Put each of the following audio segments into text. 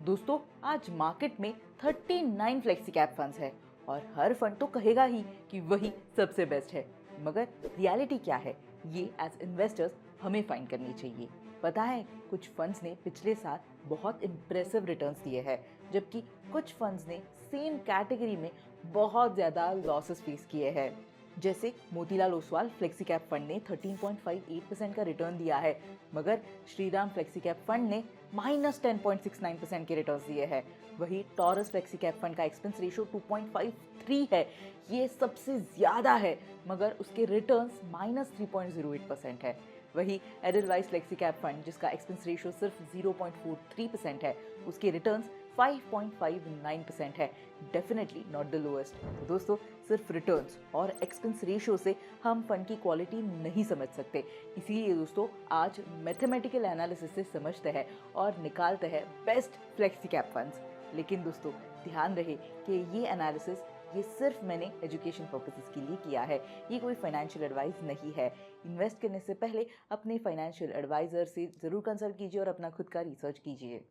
दोस्तों आज मार्केट में 39 फ्लेक्सी कैप फंड्स है और हर फंड तो कहेगा ही कि वही सबसे बेस्ट है। मगर रियलिटी क्या है, ये एज इन्वेस्टर्स हमें फाइंड करनी चाहिए। पता है, कुछ फंड्स ने पिछले साल बहुत इम्प्रेसिव रिटर्न्स दिए हैं, जबकि कुछ फंड्स ने सेम कैटेगरी में बहुत ज़्यादा लॉसेस फेस किए हैं। जैसे Motilal Oswal flexi cap fund ने 13.58% का रिटर्न दिया है, मगर श्रीराम फ्लेक्सी कैप फंड ने -10.69% के रिटर्न्स दिए हैं। वही टॉरस फ्लेक्सी कैप फंड का एक्सपेंस रेशियो 2.53 है, ये सबसे ज़्यादा है, मगर उसके रिटर्न्स -3.08% है। वही एडलवाइस फ्लेक्सी कैप फंड जिसका एक्सपेंस रेशियो सिर्फ 0.43% है, उसके रिटर्न्स 5.59% है। Definitely not the lowest. तो दोस्तों, सिर्फ रिटर्न्स और एक्सपेंस रेशियो से हम फंड की क्वालिटी नहीं समझ सकते। इसीलिए दोस्तों आज मैथमेटिकल एनालिसिस से समझते हैं और निकालते हैं बेस्ट फ्लेक्सी कैप फंड्स। लेकिन दोस्तों ध्यान रहे कि ये एनालिसिस ये सिर्फ मैंने एजुकेशन पर्पसेस के लिए किया है, ये कोई फाइनेंशियल एडवाइस नहीं है। इन्वेस्ट करने से पहले अपने फाइनेंशियल एडवाइजर से ज़रूर कंसल्ट कीजिए और अपना खुद का रिसर्च कीजिए।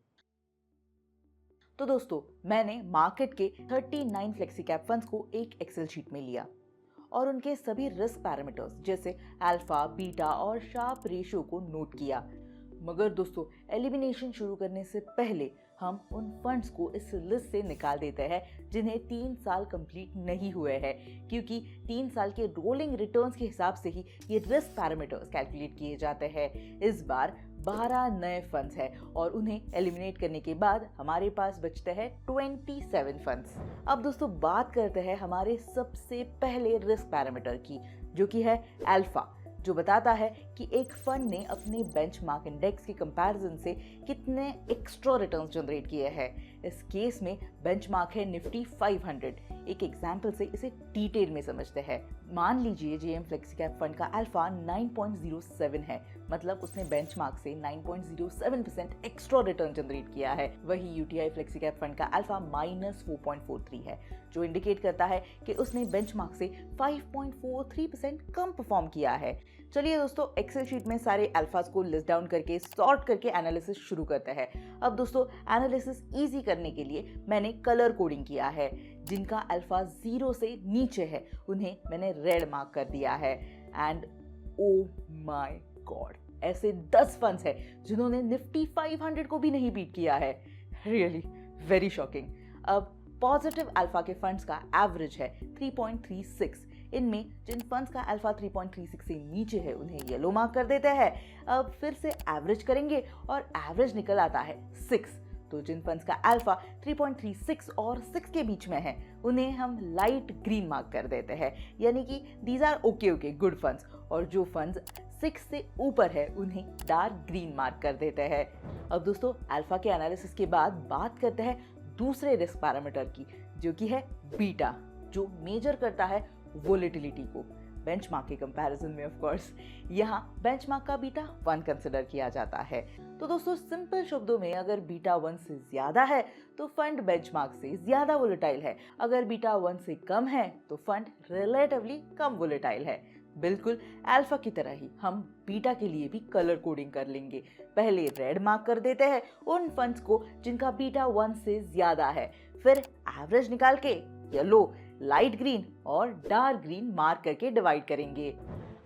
तो दोस्तों मैंने मार्केट के 39 फ्लेक्सी कैप फंड्स को एक एक्सेल शीट में लिया और उनके सभी रिस्क पैरामीटर्स जैसे अल्फा, बीटा और शार्प रेशियो को नोट किया। मगर दोस्तों एलिमिनेशन शुरू करने से पहले हम उन फंड्स को इस लिस्ट से निकाल देते हैं जिन्हें 3 साल कंप्लीट नहीं हुए हैं, क्योंकि 3 साल के रोलिंग रिटर्न्स के हिसाब से ही ये रिस्क पैरामीटर्स कैलकुलेट किए जाते हैं। इस बार 12 नए फंड्स हैं और उन्हें एलिमिनेट करने के बाद हमारे पास बचते हैं 27 फंड्स। अब दोस्तों बात करते हैं हमारे सबसे पहले रिस्क पैरामीटर की, जो कि है अल्फा, जो बताता है कि एक फंड ने अपने बेंचमार्क इंडेक्स के कंपैरिजन से कितने एक्स्ट्रा रिटर्न्स जनरेट किए हैं। इस केस में बेंचमार्क है निफ्टी 500। एक एग्जांपल से इसे डिटेल में समझते हैं। मान लीजिए जेएम फ्लेक्सी कैप फंड का अल्फा 9.07 है, मतलब उसने बेंचमार्क से 9.07% एक्स्ट्रा रिटर्न जनरेट किया है। वही यूटीआई फ्लेक्सी कैप फंड का अल्फा -4.43 है, जो इंडिकेट करता है कि उसने बेंचमार्क से 5.43% कम परफॉर्म किया है। चलिए दोस्तों एक्सेल शीट में सारे अल्फाज को लिस्ट डाउन करके सॉर्ट करके एनालिसिस शुरू करते हैं। अब दोस्तों एनालिसिस इजी करने के लिए मैंने कलर कोडिंग किया है। जिनका अल्फा 0 से नीचे है उन्हें मैंने रेड मार्क कर दिया है। एंड ओ माय गॉड, ऐसे 10 फंड्स हैं जिन्होंने निफ्टी 500 को भी नहीं बीट किया है। Really very shocking. अब पॉजिटिव अल्फा के फंड्स का एवरेज है 3.36। इनमें जिन फंड्स का अल्फा 3.36 से नीचे है उन्हें येलो मार्क कर देते हैं। अब फिर से एवरेज करेंगे और एवरेज निकल आता है 6। तो जिन फंड्स का अल्फा 3.36 और 6 के बीच में है उन्हें हम लाइट ग्रीन मार्क कर देते हैं, यानी कि these are okay good funds. और जो फंड्स 6 से ऊपर है उन्हें डार्क ग्रीन मार्क कर देते हैं। अब दोस्तों अल्फा के एनालिसिस के बाद बात करते हैं दूसरे रिस्क पैरामीटर की, जो कि है बीटा, जो मेजर करता है वोलेटिलिटी को बेंचमार्क के कंपैरिजन में। ऑफ कोर्स यहाँ बेंचमार्क का बीटा 1 कंसिडर किया जाता है। तो दोस्तों सिंपल शब्दों में अगर बीटा 1 से ज्यादा है तो फंड बेंचमार्क से ज्यादा वोलेटाइल है, अगर बीटा 1 से कम है तो फंड रिलेटिवली कम वोलेटाइल है। बिल्कुल अल्फा की तरह ही हम बीटा के लिए भी कलर कोडिंग कर लेंगे। पहले रेड मार्क कर देते हैं उन फंड्स को जिनका बीटा 1 से ज्यादा है, फिर एवरेज निकाल के येलो, लाइट ग्रीन और डार्क ग्रीन मार्क करके डिवाइड करेंगे।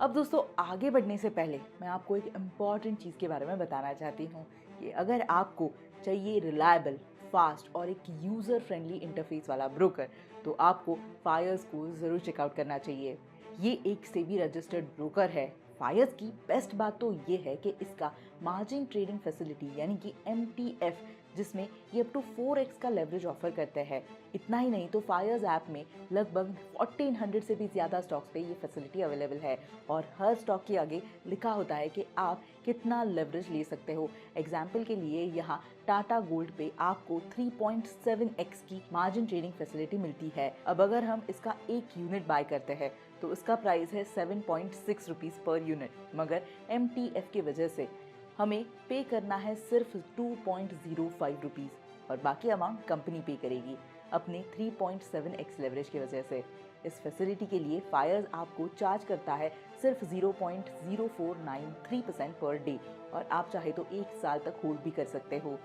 अब दोस्तों आगे बढ़ने से पहले मैं आपको एक इम्पॉर्टेंट चीज़ के बारे में बताना चाहती हूँ कि अगर आपको चाहिए रिलायबल, फास्ट और एक यूज़र फ्रेंडली इंटरफेस वाला ब्रोकर, तो आपको फायर्स को ज़रूर चेकआउट करना चाहिए। ये एक सेबी रजिस्टर्ड ब्रोकर है। फायर्स की बेस्ट बात तो ये है कि इसका मार्जिन ट्रेडिंग फैसिलिटी यानी कि MTF, जिसमें ये अप टू 4x का लेवरेज ऑफर करते हैं। इतना ही नहीं तो फायर्स ऐप में लगभग 1400 से भी ज़्यादा स्टॉक्स पे ये फैसिलिटी अवेलेबल है और हर स्टॉक के आगे लिखा होता है कि आप कितना लेवरेज ले सकते हो। एग्जाम्पल के लिए यहाँ टाटा गोल्ड पे आपको 3.7x की मार्जिन ट्रेडिंग फैसिलिटी मिलती है। अब अगर हम इसका एक यूनिट बाय करते हैं तो इसका प्राइस है 7.6 रुपीज़ पर यूनिट, मगर MTF की वजह से हमें पे करना है सिर्फ 2.05 रुपीज़ और बाकी अमाउंट कंपनी पे करेगी अपने 3.7x लेवरेज की वजह से। इस फैसिलिटी के लिए फायर्स आपको चार्ज करता है सिर्फ 0.0493% पर डे और आप चाहे तो 1 साल तक होल्ड भी कर सकते हो।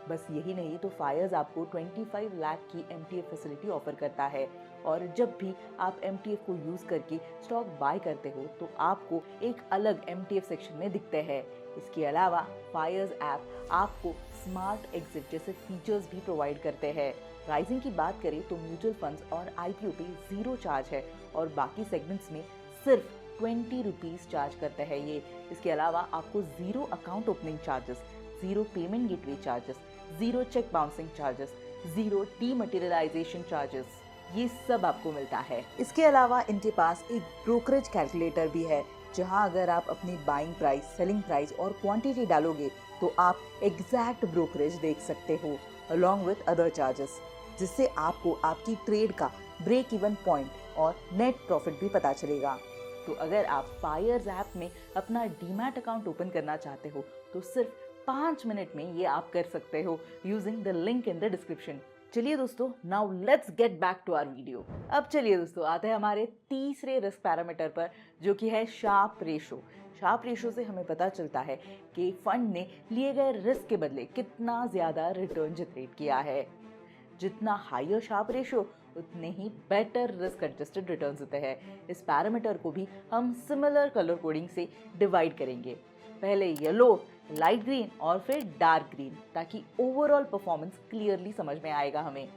बस यही नहीं तो फायर्स आपको 25 लाख की MTF फैसिलिटी ऑफर करता है और जब भी आप MTF को यूज करके स्टॉक बाय करते हो तो आपको एक अलग MTF सेक्शन में दिखते हैं। इसके अलावा फायर्स ऐप आपको स्मार्ट एग्जिट जैसे फीचर्स भी प्रोवाइड करते हैं। प्राइसिंग की बात करें तो म्यूचुअल फंड्स और IPO पे 0 चार्ज है और बाकी सेगमेंट्स में सिर्फ 20 रुपीज चार्ज करता है ये। इसके अलावा आपको 0 account opening charges, 0 payment gateway charges, 0 cheque bouncing charges, 0 dematerialisation charges, ये सब आपको मिलता है। इसके अलावा इनके पास एक ब्रोकरेज कैलकुलेटर भी है, जहां अगर आप अपनी बाइंग प्राइस, सेलिंग प्राइस और क्वांटिटी डालोगे तो आप एग्जैक्ट ब्रोकरेज देख सकते हो अलॉन्ग विद अदर चार्जेस, जिससे आपको आपकी ट्रेड का ब्रेक इवन पॉइंट और नेट प्रॉफिट भी पता चलेगा। तो अगर आप फायर्स ऐप में अपना डीमैट अकाउंट ओपन करना चाहते हो तो सिर्फ 5 मिनट में ये आप कर सकते हो using the link in the description. चलिए दोस्तों, now let's get back to our video. अब चलिए दोस्तों, आते हैं हमारे तीसरे रिस्क पैरामीटर पर, जो कि है शार्प रेशो। शार्प रेशो से हमें पता चलता है कि फंड ने लिए गए रिस्क के बदले कितना ज्यादा रिटर्न जनरेट किया है। जितना हायर शार्प रेशो उतने ही बेटर रिस्क एडजस्टेड रिटर्न्स होते हैं। इस पैरामीटर को भी हम सिमिलर कलर कोडिंग से डिवाइड करेंगे, पहले येलो, लाइट ग्रीन और फिर डार्क ग्रीन, ताकि ओवरऑल परफॉर्मेंस क्लियरली समझ में आएगा हमें।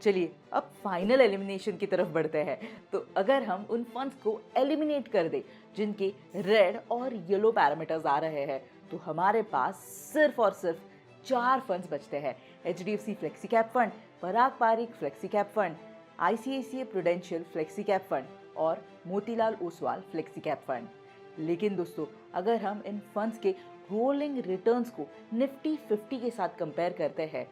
चलिए अब फाइनल एलिमिनेशन की तरफ बढ़ते हैं। तो अगर हम उन फंड्स को एलिमिनेट कर दें जिनके रेड और येलो पैरामीटर्स आ रहे हैं, तो हमारे पास सिर्फ और सिर्फ 4 फंड्स बचते हैं। HDFC flexi cap fund, Parag Parikh flexi cap fund, ICICI Prudential flexi cap fund और Motilal Oswal flexi cap fund. लेकिन दोस्तों, अगर हम इन फंड्स के रोलिंग रिटर्न्स को निफ्टी 50 के साथ कंपेयर करते हैं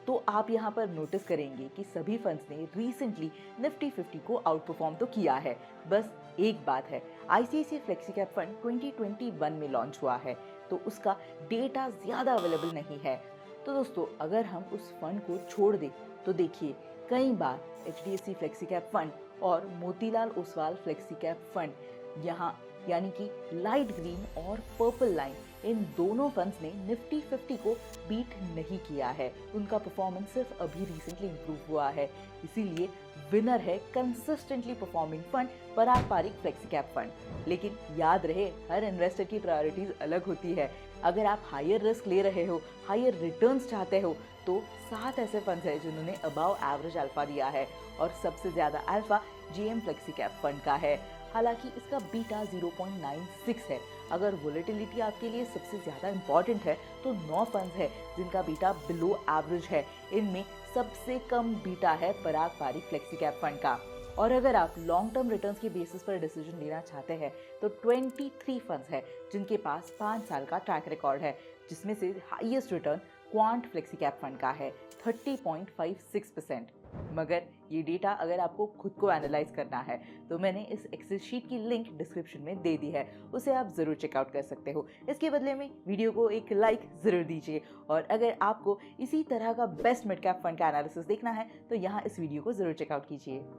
तो आप यहाँ पर नोटिस करेंगे कि सभी फंड्स ने रिसेंटली निफ्टी 50 को आउट परफॉर्म तो किया है। बस एक बात है, ICICI फ्लेक्सी कैप फंड 2021 में लॉन्च हुआ है तो उसका डेटा ज़्यादा अवेलेबल नहीं है। तो दोस्तों, अगर हम उस फंड को छोड़ दें तो देखिए, कई बार HDFC फ्लेक्सी कैप फंड और Motilal Oswal flexi cap fund यहाँ यानी कि लाइट ग्रीन और पर्पल लाइन, इन दोनों फंड्स ने निफ्टी 50 को बीट नहीं किया है। उनका परफॉर्मेंस सिर्फ अभी रिसेंटली इंप्रूव हुआ है। इसीलिए विनर है consistently performing fund Parag Parikh flexi cap fund. लेकिन याद रहे, हर इन्वेस्टर की प्रायोरिटीज अलग होती है। अगर आप हायर रिस्क ले रहे हो, हायर रिटर्न्स चाहते हो, तो 7 ऐसे फंड्स हैं जिन्होंने अबव एवरेज अल्फा दिया है और सबसे ज्यादा alpha GM flexi cap fund का है। हालांकि इसका बीटा 0.96 है। अगर वोलेटिलिटी आपके लिए सबसे ज़्यादा इम्पॉर्टेंट है तो 9 फंड्स है जिनका बीटा बिलो एवरेज है। इनमें सबसे कम बीटा है पराग पारिक फ्लेक्सी कैप फंड का। और अगर आप लॉन्ग टर्म रिटर्न्स के बेसिस पर डिसीजन लेना चाहते हैं तो 23 फंड्स है जिनके पास 5 साल का ट्रैक रिकॉर्ड है, जिसमें से highest return quant flexi cap fund का है 30.56%। मगर ये डेटा अगर आपको खुद को एनालाइज करना है तो मैंने इस एक्सेल शीट की लिंक डिस्क्रिप्शन में दे दी है, उसे आप ज़रूर चेकआउट कर सकते हो। इसके बदले में वीडियो को एक लाइक ज़रूर दीजिए और अगर आपको इसी तरह का बेस्ट मिड कैप फंड का एनालिसिस देखना है तो यहाँ इस वीडियो को ज़रूर चेकआउट कीजिए।